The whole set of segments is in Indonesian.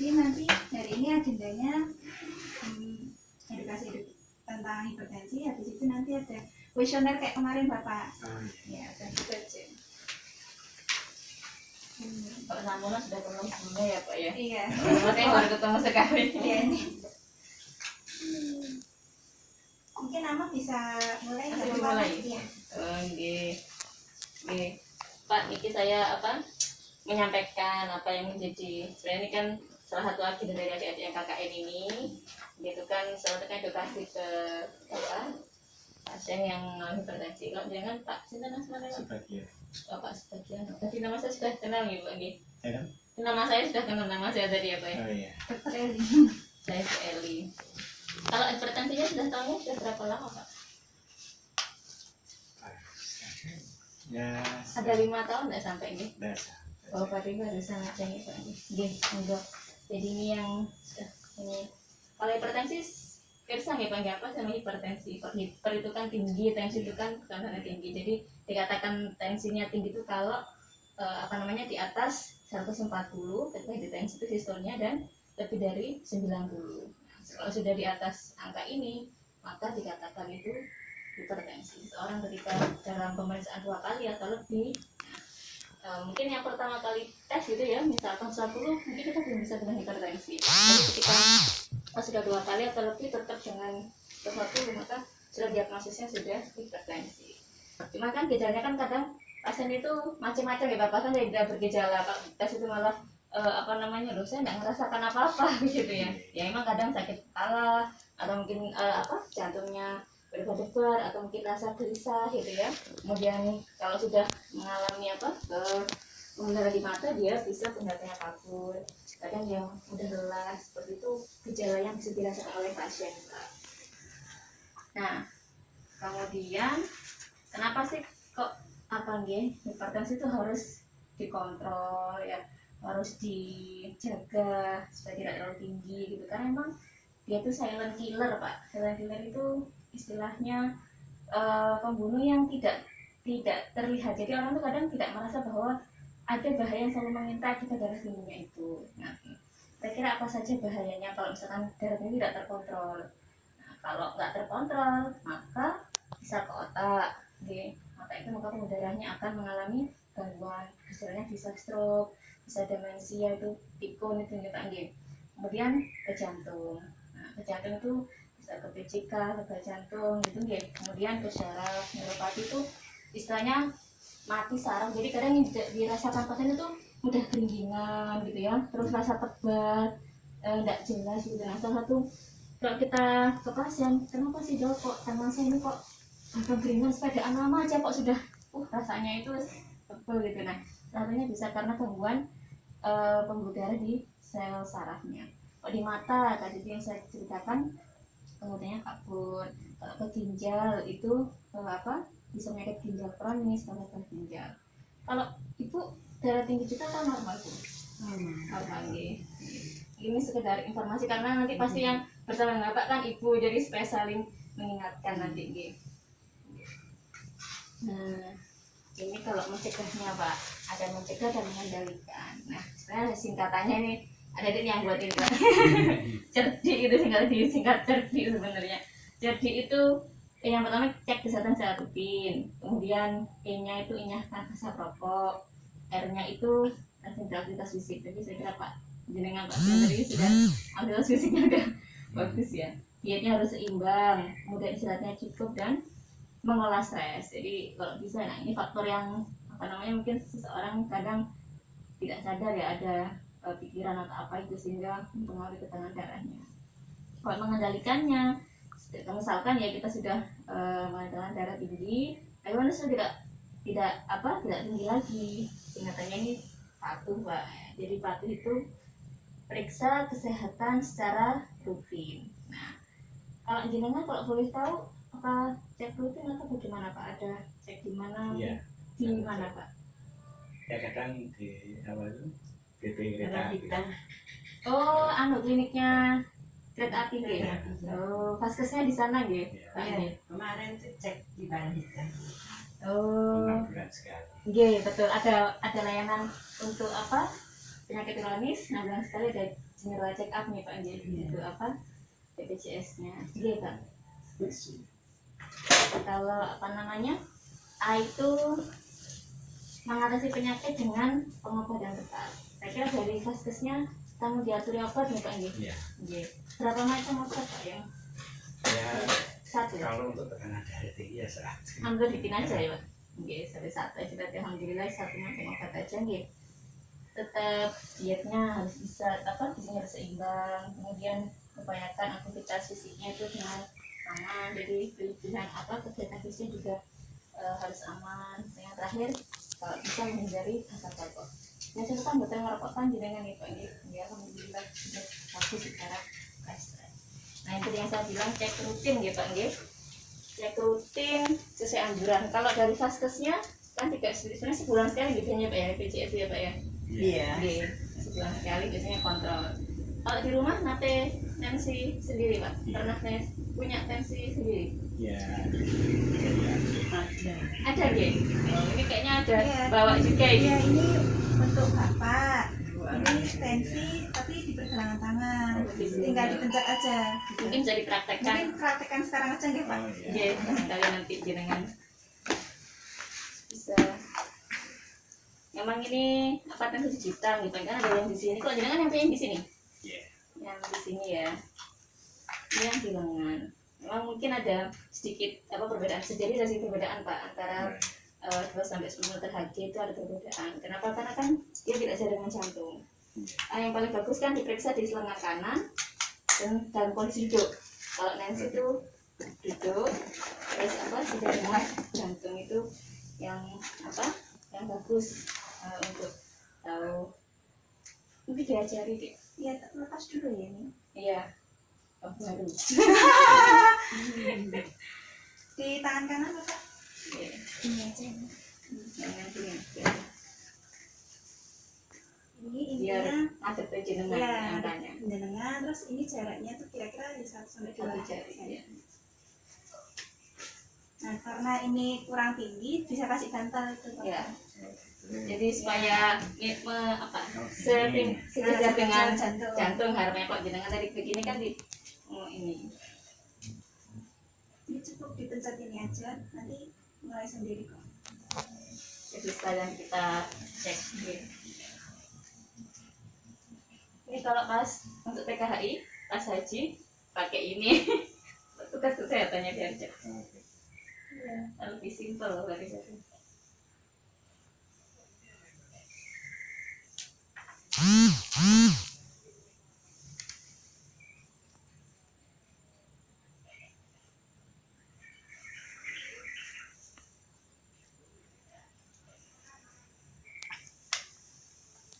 Jadi nanti hari ini agendanya edukasi tentang hipertensi. Habis itu nanti ada kuesioner kayak kemarin Bapak. Ya, dan itu aja. Pak Samono sudah ketemu sebelumnya ya Pak ya? Iya. Makanya baru ketemu sekali. Iya ini. Mungkin Ama bisa mulai Aku dari mulai? Iya. Oke. Pak, ini saya menyampaikan apa yang menjadi sebenarnya ini kan salah satu agenda dari adik-adik yang KKN ini, gitu kan, salah satunya edukasi ke pasien yang hipertensi. Kalau jangan Pak Sinta Nasmara Sebagian. Pak sebagian. Tadi nama saya sudah kenal nih Pak. Ya kan? Nama saya sudah kenal, nama saya tadi apa ya? Oh iya. Dokter Eli. Saya si Eli. Kalau hipertensinya sudah tahu sudah berapa lama Pak? Ya. Ada 5 tahun nggak sampai ini? Dasar. Oh, Pak Rigo harus sangat canggih Pak. Enggak. Jadi ini yang ini. Kalau hipertensi, Pirsa nggak panggil apa sama hipertensi. Hiper itu kan tinggi, tensi itu kan tekanannya tinggi. Jadi dikatakan tensinya tinggi itu kalau di atas 140 ketika hipertensi itu sistolnya dan lebih dari 90. Kalau sudah di atas angka ini, maka dikatakan itu hipertensi. Seorang ketika dalam pemeriksaan 2 kali atau lebih, mungkin yang pertama kali tes gitu ya, misalkan 10, mungkin kita belum bisa dengan hipertensi. Tapi ketika sudah 2 kali atau lebih tetap dengan 20, maka sudah diagnosisnya sudah hipertensi. Cuma kan gejalanya kan kadang pasien itu macam-macam ya Bapak, kan tidak bergejala, tes itu malah saya nggak merasakan apa-apa gitu ya. Ya emang kadang sakit kepala atau mungkin jantungnya berdebar atau mungkin rasa gelisah gitu ya. Kemudian kalau sudah mengalami mengendara di mata, dia bisa penglihatannya kabur. Kadang yang udah lelah seperti itu gejala yang bisa dirasakan oleh pasien. Nah, kemudian kenapa sih kok hipertensi itu harus dikontrol ya, harus dijaga supaya tidak terlalu tinggi gitu, karena emang dia itu silent killer Pak. Silent killer itu istilahnya pembunuh yang tidak terlihat. Jadi orang tuh kadang tidak merasa bahwa ada bahaya yang selalu mengintai kita darah tingginya itu. Nah, kira-kira apa saja bahayanya kalau misalkan darah tinggi tidak terkontrol? Nah, kalau nggak terkontrol maka bisa ke otak. Maka pembuluh darahnya akan mengalami gangguan, misalnya bisa stroke, bisa demensia, itu pikun itu gitu. Kemudian ke jantung. Nah, ke jantung itu bisa ke PCK, ke jantung gitu gitu. Kemudian ke syaraf, neuropati itu istilahnya mati saraf. Jadi kadang yang dirasakan pasien itu mudah keringgingan gitu ya, terus rasa tebal, enggak jelas gitu. Nah, salah satu kalau kita ke pasien, kenapa sih Dok kok tangan saya ini kok agak keringan, sepedaan lama aja kok sudah rasanya itu tebal gitu. Nah, satunya bisa karena gangguan pembuluh darah di sel sarafnya. Kalau di mata tadi yang saya ceritakan, kemudian kabur. Kalau ke ginjal itu bisa penyakit ginjal kronis, kanker ginjal. Kalau Ibu darah tinggi kita kan normal Bu? Normal. Ini sekedar informasi karena nanti pasti yang bersama dengan Bapak kan Ibu, jadi supaya saling mengingatkan nanti. Nah, ini kalau mencegahnya Pak, ada mencegah dan mengendalikan. Nah, sebenarnya singkatannya nih ada yang buat ini Pak. Cerdik itu singkat cerdik sebenarnya. Cerdik itu yang pertama cek kesehatan secara rutin, kemudian E-nya itu enyahkan asap rokok, R-nya itu aktivitas fisik. Jadi saya kira Pak jenengan Pak sendiri sudah aktivitas fisiknya udah bagus ya. Dietnya harus seimbang, kemudian istirahatnya cukup dan mengolah stres. Jadi kalau bisa, nah ini faktor yang mungkin seseorang kadang tidak sadar ya, ada pikiran atau apa itu sehingga mempengaruhi tekanan darahnya. Kalau mengendalikannya, misalkan ya kita sudah mengenalkan darah tinggi, bagaimana sudah tidak tinggi lagi, singkatannya ini patuh Pak. Jadi patuh itu periksa kesehatan secara rutin. Nah, kalau jenengan kalau boleh tahu apa cek rutin atau bagaimana Pak? Ada cek di mana? Iya. Di mana Pak? Ya kadang di awal itu BP kereta api. Oh, kliniknya kereta api ya. Oh, vaskesnya di sana ya. Iya, kemarin tuh cek di Bandita. Oh. 5 bulan sekali. Iya, betul. Ada layanan untuk penyakit kronis, 6 bulan sekali ada general check up nih Pak Nggih. Itu apa? BPJS-nya. Iya Pak. Kalau apa namanya? A itu mengatasi penyakit dengan pengobatan tepat. Saya kira dari vaskesnya kamu diatur obat nih Pak Nggih. Iya. Nggih. Berapa macam obat Pak yang Ya, satu? kalau untuk tekanan darah tinggi ya satu. Hampir bikin aja ya Pak. Nggih, sampai satu aja berarti alhamdulillah satu macam obat aja nggih. Tetap dietnya harus bisa gizinya harus seimbang, kemudian upayakan aktivitas fisiknya itu dengan aman, jadi pilihan kegiatan fisiknya juga harus aman. Yang terakhir kalau bisa menghindari asap rokok. Yang catatan betul ngerokok panjenengan nih Pak nggih. Ya alhamdulillah sudah bagus secara lifestyle. Nah itu yang saya bilang cek rutin ya Pak nggih. Cek rutin sesuai anjuran. Kalau dari vaskesnya kan tidak sebenarnya sebulan sekali biasanya Pak ya BPJS ya Pak ya. Iya. Oke, sebulan sekali biasanya kontrol. Kalau di rumah nate tensi sendiri Pak, pernah punya tensi sendiri? Ya, Ada ya? Oh, ini kayaknya ada Iya. bawa juga ini. Iya, ini untuk bapak. Ini tensi tapi di pergelangan tangan. Tinggal dipencet aja. Mungkin bisa dipraktekkan. Mungkin praktekkan sekarang aja nggih Pak. oh ya. Iya, kalian nanti jenengan bisa. Memang ini tensi digital nih Pak, kan ada yang di sini. Kok jenengan yang di sini? Iya. Yang di sini ya. Ini yang di lengan. Memang mungkin ada sedikit perbedaan sih perbedaan Pak antara 2 sampai 10 meter HG itu ada perbedaan. Kenapa? Karena kan dia tidak sesuai dengan jantung. Yang paling bagus kan diperiksa di lengan kanan dan dalam kondisi duduk. Kalau Nancy itu duduk, terus sudah dengan jantung itu yang yang bagus untuk tahu. Mungkin diajari deh. Iya, lepas dulu ya ini. Iya. Baru. Di tangan kanan Bapak. Iya. Ini aja. Jangan sini. Ini Biar intinya ada jenengan ya, angkanya. jenengan, terus ini jaraknya tuh kira-kira di 1 sampai 2 Satu jari. Ya. Nah, karena ini kurang tinggi, bisa kasih bantal itu Pak. Ya. Jadi supaya sejajar Nah, dengan jantung. jantung harapannya kok jenengan tadi begini kan ini. Ini cukup dipencet ini aja, nanti mulai sendiri kok. Jadi sekalian kita cek gitu. Ini kalau pas untuk PKHI, pas haji pakai ini tugas kesehatannya biar cek. Iya. Lebih simpel dari itu.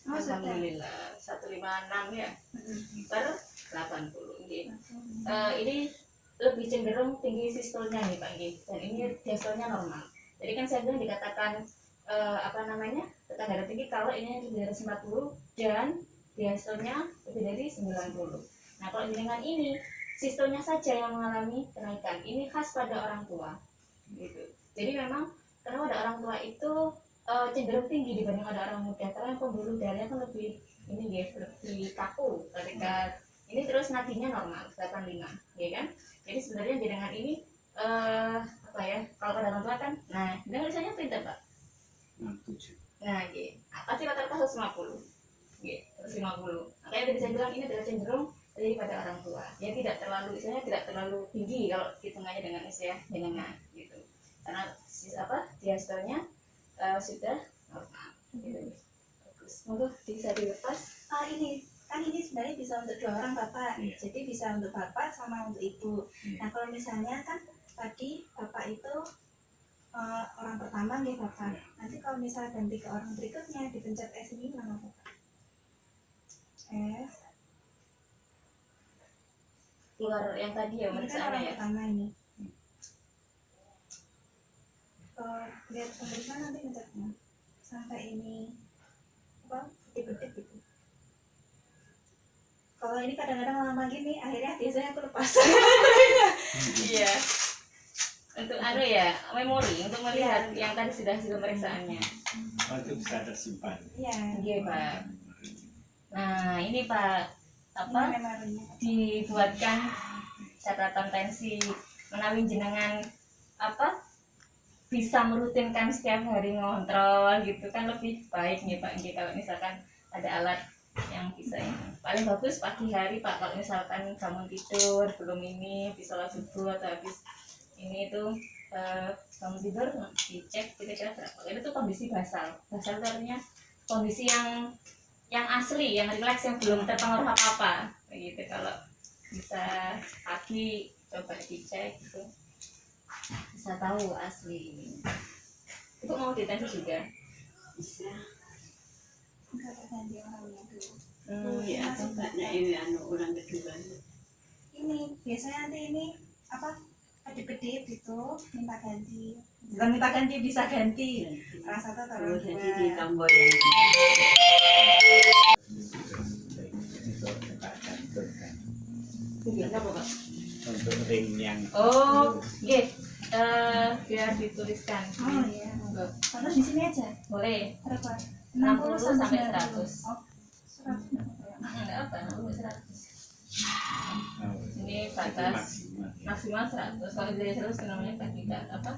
Oh, sudah. Alhamdulillah 156 ya per 80 gitu. Ini lebih cenderung tinggi sistolnya nih Pak Nggih. Dan ini diastolnya normal. Jadi kan saya bilang dikatakan tekanan darah tinggi kalau ini lebih dari 90 dan diastolnya lebih dari 90. Nah kalau dengan ini sistolnya saja yang mengalami kenaikan. Ini khas pada orang tua gitu. Jadi memang karena pada orang tua itu cenderung tinggi dibanding pada orang muda karena pembuluh darahnya kan lebih lebih kaku ketika ini terus nadinya normal 85 ya kan. Jadi sebenarnya dengan ini kalau pada orang tua kan dengan misalnya pintar Pak. 67. Nah gitu pasti rata-rata 150 gitu 150. Makanya tadi saya bilang ini adalah cenderung daripada orang tua ya, tidak terlalu tinggi kalau hitungannya dengan usia jenengan gitu karena diastolnya sudah normal gitu. Bagus, monggo bisa dilepas. Ini kan ini sebenarnya bisa untuk 2 orang Bapak, Iya. jadi bisa untuk Bapak sama untuk Ibu. Iya. Nah kalau misalnya kan tadi Bapak itu orang pertama nih Bapak, nanti kalau misalnya ganti ke orang berikutnya dipencet S ini mana Bapak? S. Keluar yang tadi ya Ini kan pemeriksaannya orang ya. pertama ini. Lihat pemeriksaan nanti pencetnya sampai ini gede-gede gitu. Kalau ini kadang-kadang lama gini, akhirnya biasanya aku lepas. Iya. Untuk memori untuk melihat yang tadi sudah hasil pemeriksaannya. Oh, itu bisa tersimpan. Iya. Iya Pak. ini Pak, apa memorynya. dibuatkan catatan tensi menawi jenengan apa bisa merutinkan setiap hari ngontrol gitu kan lebih baik nih Pak nggih, kalau misalkan ada alat yang bisa ini. Paling bagus pagi hari Pak, kalau misalkan bangun tidur belum ini habis sholat subuh atau habis ini tuh bangun tidur dicek kira-kira berapa. Itu tuh kondisi basal itu artinya kondisi yang asli, yang rileks, yang belum terpengaruh apa-apa begitu. Kalau bisa pagi coba dicek gitu bisa tahu asli ini. Itu mau ditensi juga Bisa. Enggak terganti orangnya dulu. Ya, tempatnya ini orang kedua. Ini biasanya nanti ini apa kedip-kedip gitu minta ganti. Bukan minta ganti, bisa ganti. Rasa tuh Oh, taruh jadi dua. di tombol yang untuk ring yang oh nggih biar dituliskan. Oh iya. Monggo. Terus di sini aja. Boleh Berapa? 60 sampai 90. 100. Oh, 100 enggak apa ya? enggak apa 60 100 ini itu batas maksimal ya. maksimal 100. Kalau dari 100 namanya kan tidak apa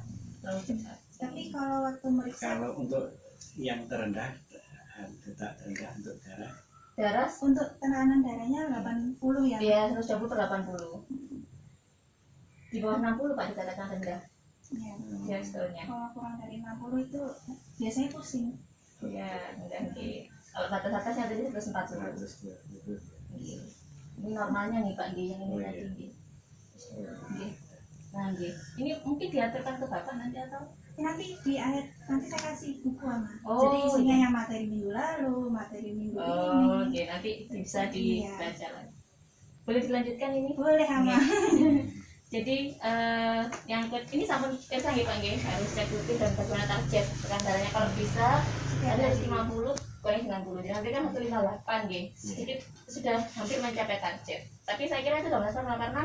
terlalu cepat. Tapi kalau waktu meriksa Kalau untuk yang terendah tetap terendah untuk darah untuk tekanan darahnya 80 ya. dia 120 per 80. Di bawah 60 Pak dikatakan rendah Iya. ya sebetulnya. Kalau kurang dari 60 itu biasanya pusing. Ya rendah nggih. Kalau batas atasnya tadi 140. Nggih. Ini normalnya nih Pak nggih, yang ini Oh, tadi iya. nggih. Nggih. Nah nggih. Ini mungkin diaturkan ke Bapak nanti atau Nanti di akhir nanti saya kasih buku ama. Oh, Jadi isinya iya. yang materi minggu lalu, materi minggu oh ini. oke nanti bisa Iya. dibaca lagi. Boleh dilanjutkan ini? Boleh ama. Jadi yang ini sampun kita nggih Pak nggih, harus cek rutin dan bagaimana target tekan darahnya. Kalau bisa ada harus 50 kurang 90. Jadi nanti kan 158 nggih. Sedikit sudah hampir mencapai target. Tapi saya kira itu tidak masalah karena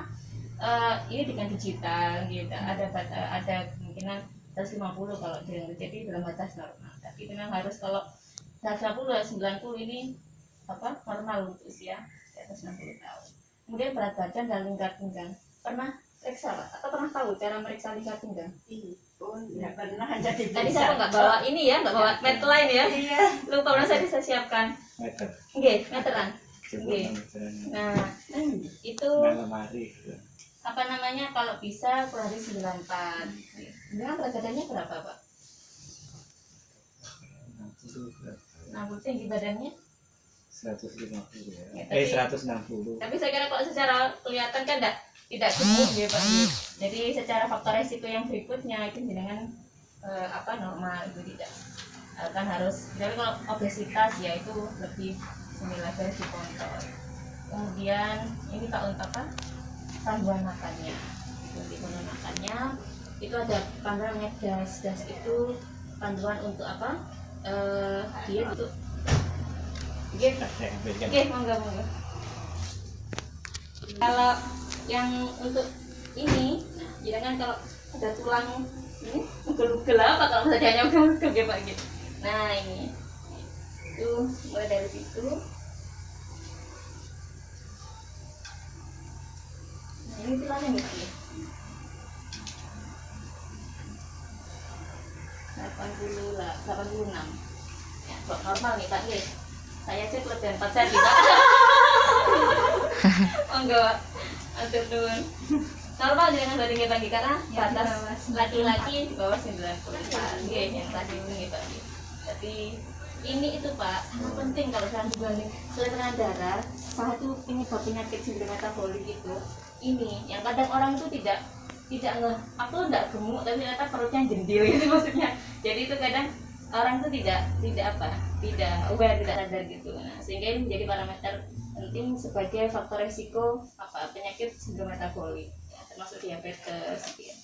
ini dengan digital gitu. Ada kemungkinan 150 kalau jadi dalam batas normal. Tapi memang harus kalau 150 90 ini apa normal untuk usia di atas 60 tahun. Kemudian berat badan dan lingkar pinggang. Pernah periksa Pak? Atau pernah tahu cara meriksa lingkar pinggang? Oh, nggak pernah jadi Tadi saya nggak bawa ini ya, nggak bawa medline ya. Iya. Lupa pernah saya siapkan. meter Oke, meteran. coba Oke. meteran Nah, itu nah lemari gitu. apa namanya kalau bisa kurang dari 94. Dengan berat badannya berapa Pak? 60 berapa? 60 tinggi badannya? 150 ya. Ya, tapi- 160. Tapi saya kira kalau secara kelihatan kan tidak gemuk ya Pak. Jadi secara faktor resiko yang berikutnya itu dengan normal itu tidak kan harus. Jadi kalau obesitas ya itu lebih sembilan harus dikontrol. Kemudian ini kalau untuk apa? Panduan makannya. Jadi panduan makannya itu ada panduan namanya DAS itu panduan untuk apa? Diet untuk Saya ambilkan. Oke, monggo. Kalau yang untuk ini, nah, jadi kan kalau ada tulang ini ugel-ugel apa kalau misalnya ugel-ugel ya Pak gitu. Nah ini, itu mulai dari situ. Nah ini tulangnya nih Pak. 80 lah, 86. Ya, kok normal nih Pak. Saya cek lebih dari 4 cm Pak. Monggo, atur nuwun. Normal dengan badannya pagi karena Ya, di batas bawah 94. laki-laki di bawah 94. Nggih, yang tadi ini Pak. Tapi ini itu Pak sangat penting kalau saya dibanding selain tekanan darah, salah satu penyebab penyakit sindrom metabolik itu ini yang kadang orang itu tidak ngeh, aku enggak gemuk tapi ternyata perutnya jendil gitu maksudnya. Jadi itu kadang orang itu tidak aware, tidak sadar gitu. Nah, sehingga ini menjadi parameter penting sebagai faktor resiko penyakit sindrom metabolik ya, termasuk diabetes gitu ya,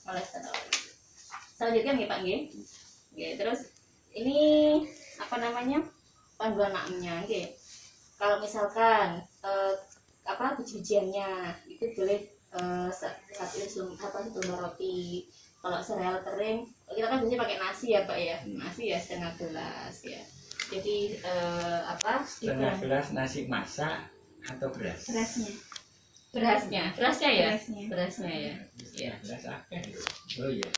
kolesterol gitu. Selanjutnya nih Pak nggih. Oke, terus ini panduan maknya nggih. Kalau misalkan biji-bijiannya itu boleh satu roti. Kalau sereal kering kita kan biasanya pakai nasi ya Pak ya, nasi ya setengah gelas ya. Jadi Setengah gelas nasi masak atau beras? berasnya ya, Berasnya. berasnya ya. Iya. Beras akeh. Oh iya.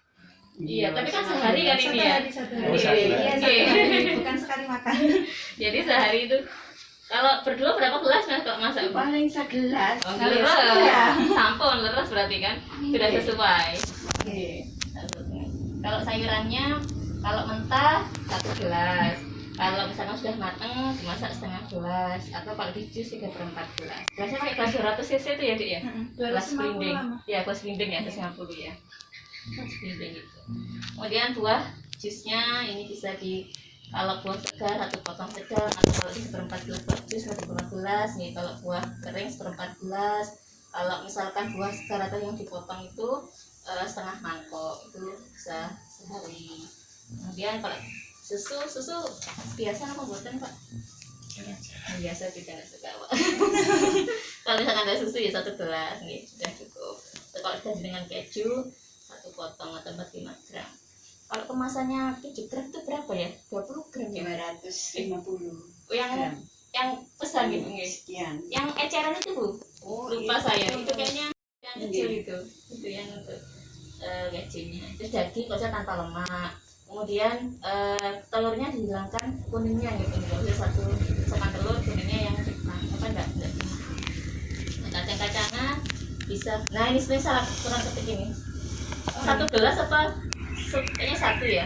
Iya, tapi kan sehari kan Satu ini ya. hari, satu Oh, hari. satu Iya, hari. satu hari. Bukan sekali makan. Jadi sehari itu kalau berdua berapa gelas mas kalau masak? Paling segelas. Oh, Kalau leres. ya. Sampun leres berarti kan sudah Iya. sesuai. Oke. Kalau sayurannya kalau mentah 1 gelas. Kalau misalkan sudah mateng dimasak setengah gelas atau kalau di jus 3/4 gelas. Biasanya pakai gelas 200 cc itu ya Dik ya? Gelas 250 blimbing. lama. Ya, gelas blimbing ya 150 ya. Gelas blimbing gitu. Kemudian buah jusnya ini bisa di kalau buah segar 1 potong sedang atau kalau 3/4 gelas buah jus 1/4 gelas nih. Kalau buah kering 1/4 gelas. Kalau misalkan buah segar atau yang dipotong itu setengah mangkok itu bisa sehari. Kemudian kalau susu biasa apa buatan Pak? Jarang-jarang. Biasa tidak suka Pak. Kalau misalkan ada susu ya 1 gelas nih sudah cukup. Kalau dikasih dengan keju 1 potong atau 45 gram. Kalau kemasannya 7 gram itu berapa ya? 20 gram ya? 250 Yang gram. yang besar gitu nggih. Sekian. Yang eceran itu Bu. Lupa saya. Itu kayaknya yang kecil itu. Itu yang untuk kejunya. Terus daging kalau tanpa lemak. Kemudian telurnya dihilangkan kuningnya gitu. Jadi satu sepan telur kuningnya yang enggak. Nah, kacang-kacangan bisa. Nah, ini sebenarnya salah kurang ketik ini. 1 gelas apa? Kayaknya 1 ya.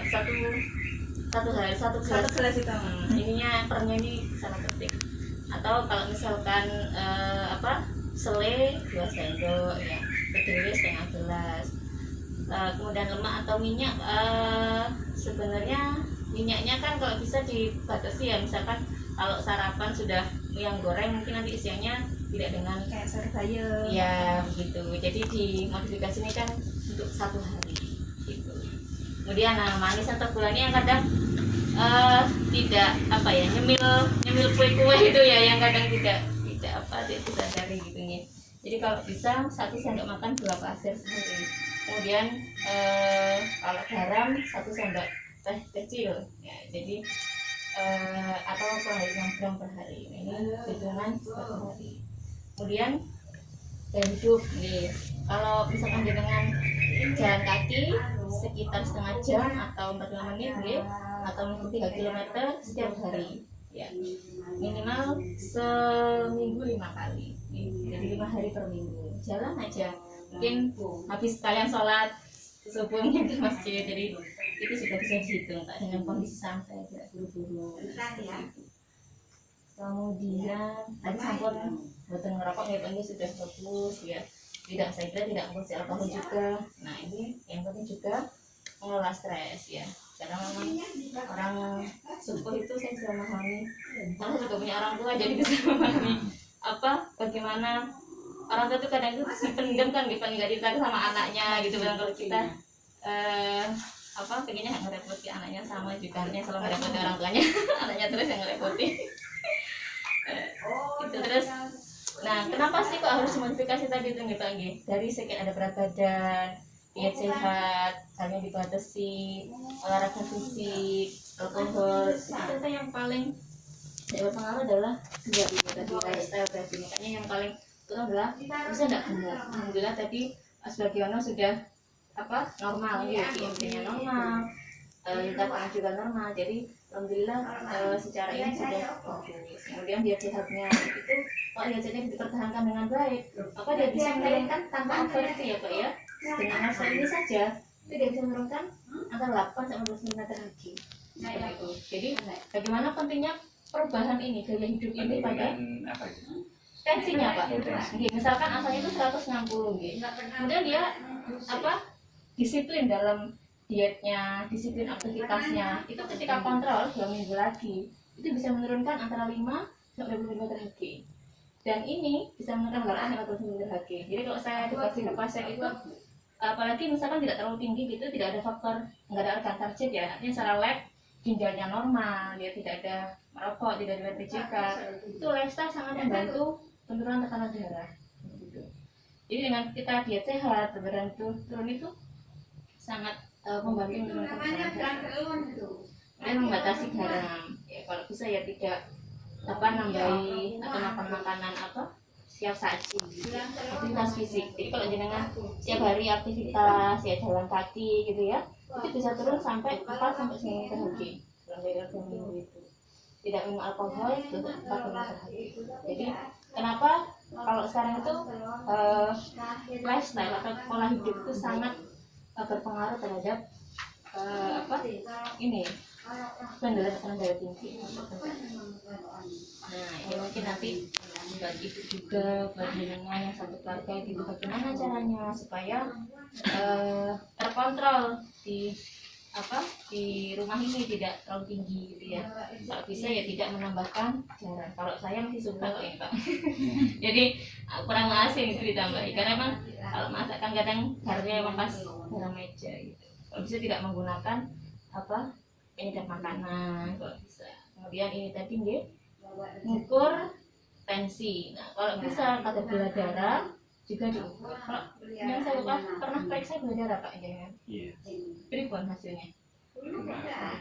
Satu hari 1 gelas. 1 gelas itu. Ininya pernya ini salah ketik. Atau kalau misalkan selai 2 sendok ya. Kedelai setengah gelas. Kemudian lemak atau minyak sebenarnya minyaknya kan kalau bisa dibatasi ya, misalkan kalau sarapan sudah yang goreng mungkin nanti isiannya tidak dengan Kayak sayur bayam. ya begitu, jadi dimodifikasi ini kan untuk 1 hari gitu. Kemudian manis atau gulanya yang kadang tidak nyemil kue-kue itu ya, yang kadang tidak disadari gitu ya. Jadi kalau bisa 1 sendok makan 2 pasir sehari. Kemudian kalau garam 1 sendok teh kecil ya, jadi atau kurang dari 6 gram per hari. Ini hitungan 1 hari. Kemudian gaya hidup nih, kalau misalkan dengan jalan kaki sekitar setengah jam atau 45 menit nih, atau mungkin 3 km setiap hari ya, minimal seminggu 5 kali, jadi 5 hari per minggu. Jalan aja, mungkin habis kalian sholat subuh mungkin ke masjid, jadi itu sudah bisa dihitung tak dengan kondisi santai, tidak buru-buru. Kemudian tadi sampun boten ngerokok ya, ini sudah bagus ya, tidak, saya kira tidak mengkonsumsi alkohol juga. Nah ini yang penting juga mengelola stres ya, karena memang orang sepuh itu saya bisa memahami, karena juga punya orang tua jadi bisa memahami bagaimana orang tua itu kadang itu dipendam kan, nggak ditarik sama anaknya gitu. Kalau kita pengennya nggak ngerepoti anaknya, sama juga anaknya selalu ngerepoti orang tuanya anaknya terus yang ngerepoti. Itu terus. Nah, kenapa sih kok harus dimodifikasi tadi itu Pak Nggih? Dari sekian ada berat badan, diet sehat, caranya dibatasi, olahraga fisik, alkohol, itu yang paling berpengaruh adalah dua ini tadi, lifestyle tadi. Makanya yang paling itu adalah bisa tidak gemuk. Alhamdulillah tadi sebagaimana sudah normal ya, IMC-nya normal, kita pangan juga normal, jadi alhamdulillah secara ini sudah bagus. Kemudian diet sehatnya itu, kalau diet sehatnya dipertahankan dengan baik, maka dia bisa menurunkan tanpa obat itu ya Pak ya, dengan lifestyle ini saja itu dia bisa menurunkan antara 8 sampai 12 mm lagi. Itu. Jadi bagaimana pentingnya perubahan ini, gaya hidup ini pada tensinya Pak. Misalkan asalnya itu 160 kemudian dia disiplin dalam dietnya, disiplin aktivitasnya, itu ketika kontrol 2 minggu lagi itu bisa menurunkan antara 5 sampai 20 mm Hg, dan ini bisa menurunkan 8 sampai 20 mm Hg. Jadi kalau saya edukasi ke pasien itu, apalagi misalkan tidak terlalu tinggi gitu, tidak ada faktor, nggak ada organ target ya, artinya secara lab ginjalnya normal, dia tidak ada merokok, tidak ada PJK, itu lifestyle sangat membantu penurunan tekanan darah. Jadi dengan kita diet sehat, berat itu turun itu sangat membantu menurunkan tekanan darah. kemudian membatasi garam. Ya, kalau bisa ya tidak nambahi atau makan makanan siap saji, aktivitas fisik. Jadi kalau jenengan setiap hari aktivitas ya jalan kaki gitu ya, itu bisa turun sampai 4 sampai 9 liter HG dalam minggu itu. Tidak minum alkohol itu 4 liter HG. Jadi kenapa kalau sekarang itu lifestyle atau pola hidup itu sangat berpengaruh terhadap penderaan darah tinggi. Nah, ini mungkin nanti buat ibu juga, buat jenengan yang satu keluarga itu bagaimana caranya supaya terkontrol di rumah ini tidak terlalu tinggi gitu ya. Kalau bisa ya tidak menambahkan garam. Kalau saya masih suka kok ya Pak. Jadi kurang asing itu ditambahi karena emang kalau masakan kadang garamnya emang pas garam meja gitu. Kalau bisa tidak menggunakan penyedap makanan kalau bisa. Kemudian ini tadi mengukur tensi. Nah, kalau bisa kadar gula darah juga diukur. Kalau yang saya pernah periksa gula darah Pak jangan. Iya. Berikut hasilnya.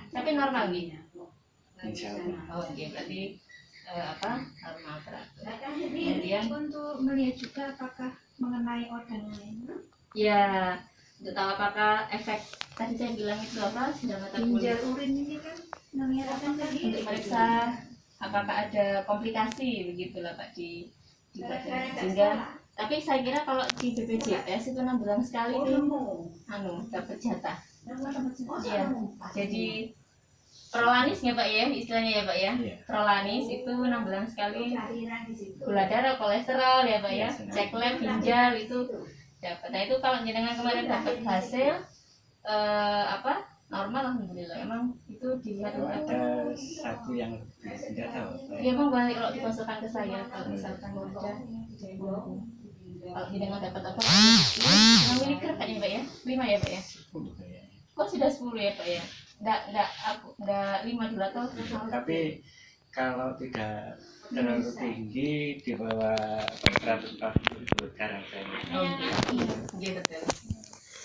Tapi normal nih. Insya Allah. Oh iya berarti normal teratur. Kemudian untuk melihat juga apakah mengenai organ lain. ya untuk tahu apakah efek tadi saya bilang itu sinyal mata kulit. Ginjal urin ini kan melihat apa tadi? Untuk meriksa apakah ada komplikasi begitulah Pak di badan. Sehingga tapi saya kira kalau di BPJS itu 6 bulan sekali dapat jatah. Iya. Jadi prolanis ya Pak ya istilahnya ya Pak ya. Iya. Prolanis itu 6 bulan sekali gula darah, kolesterol ya Pak ya. Cek lab ginjal itu dapat. Nah itu kalau jenengan kemarin dapat hasil normal alhamdulillah. Emang itu dilihat Ada satu yang tidak tahu. ya Bang balik kalau dikonsulkan ke saya kalau misalkan udah kalau jenengan dapat 5 miligram kan ya Pak ya 5 ya Pak ya 10 kayaknya. kok sudah 10 ya Pak ya enggak 5 dulu atau Tapi kalau tidak terlalu tinggi di bawah 140 itu sekarang saya. iya betul.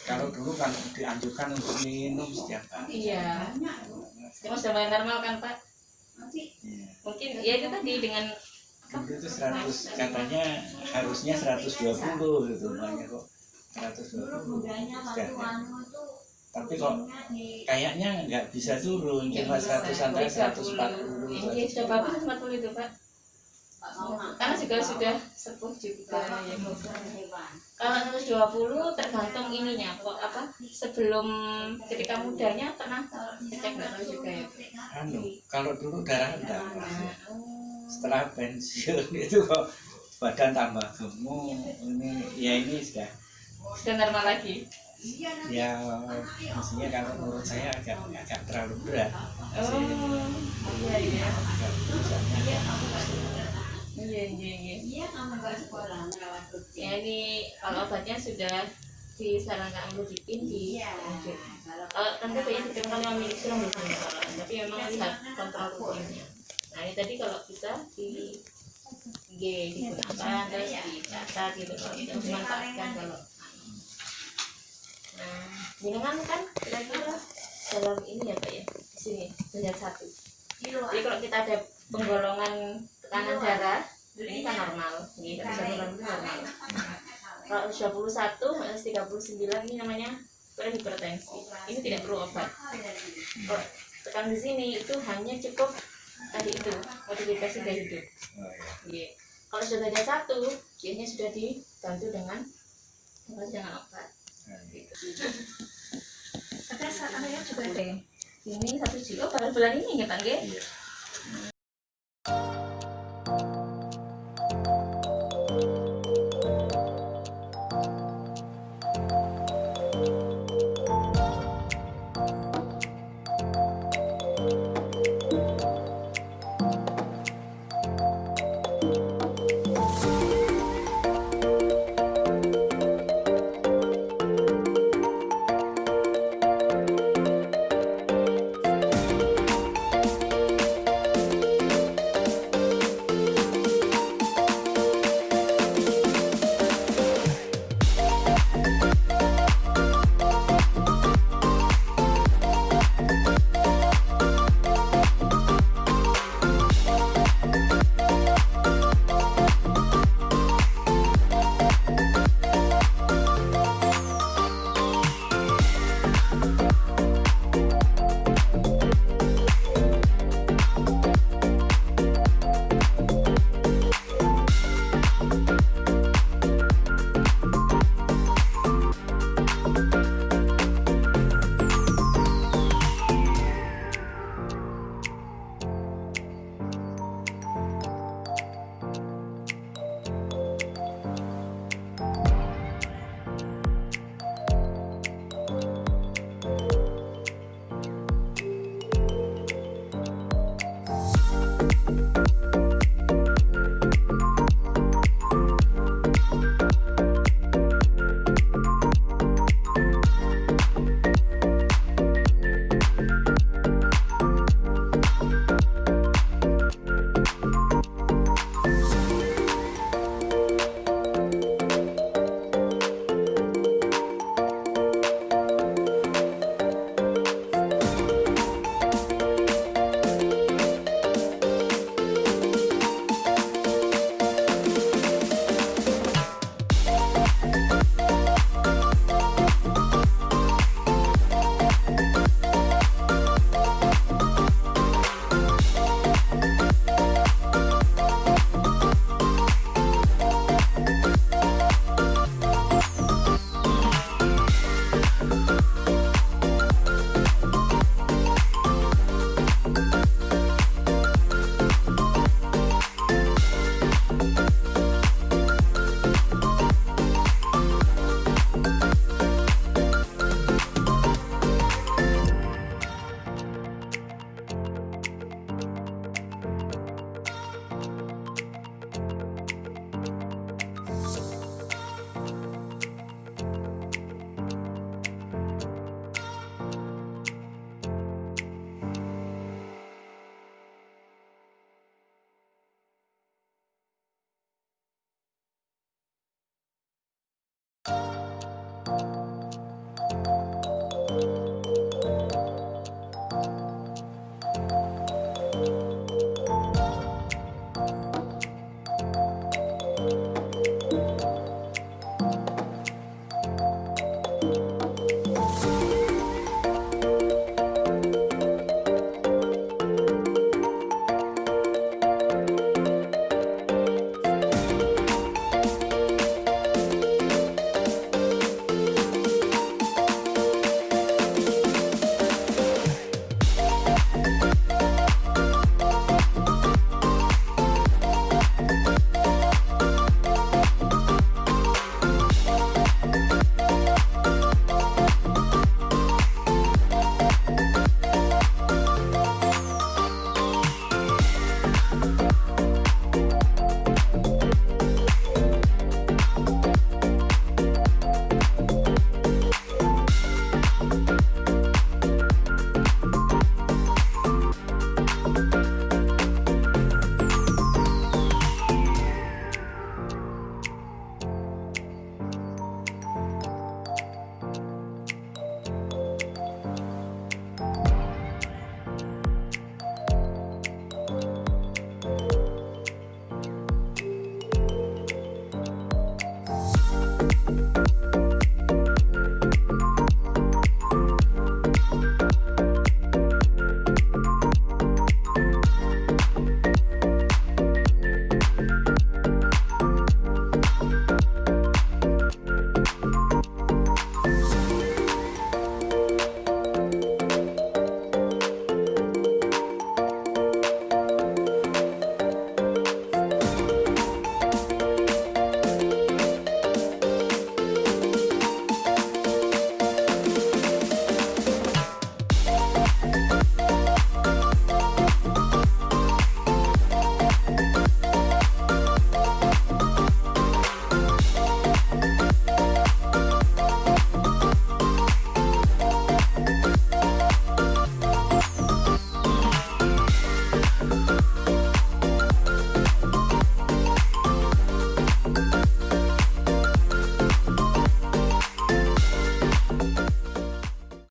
Kalau dulu kan dianjurkan untuk minum setiap hari. Iya. Cuma sudah mulai normal kan Pak? Iya. Mungkin ya itu tadi dengan Dulu itu 100 katanya harusnya 120 gitu makanya kok 120 sudah. Tapi kok kayaknya nggak bisa turun cuma 100 sampai 140. Ini sudah bagus 140 itu Pak. Karena juga sudah sepuh juga ya. Kalau 120 tergantung ininya kok sebelum ketika mudanya pernah cek darah juga ya. Kalau dulu darah rendah. Setelah pensiun itu kok badan tambah gemuk ini sudah normal lagi. Ya maksudnya kalau menurut saya agak terlalu berat. Iya. Ya ini kalau obatnya sudah disarankan amlodipin kalau tentu kayaknya ditemukan 5 miligram biasanya tapi memang lihat kontrol rutinnya. Nah ini tadi kalau bisa digunakan terus dicatat gitu kalau itu dimanfaatkan kalau jenengan kan kira-kira dalam ini ya Pak ya di sini derajat 1. Jadi kalau kita ada penggolongan tekanan darah ini kan normal, ini kan normal. Kalau 21 minus 39 ini namanya hipertensi. Ini tidak perlu obat. Kalau tekan di sini itu hanya cukup tadi itu modifikasi gaya hidup. Kalau sudah derajat 1 biasanya sudah dibantu dengan obat. Ada saatnya juga Ini 1 kilo pada bulan ini ya Pak Nggih? Iya.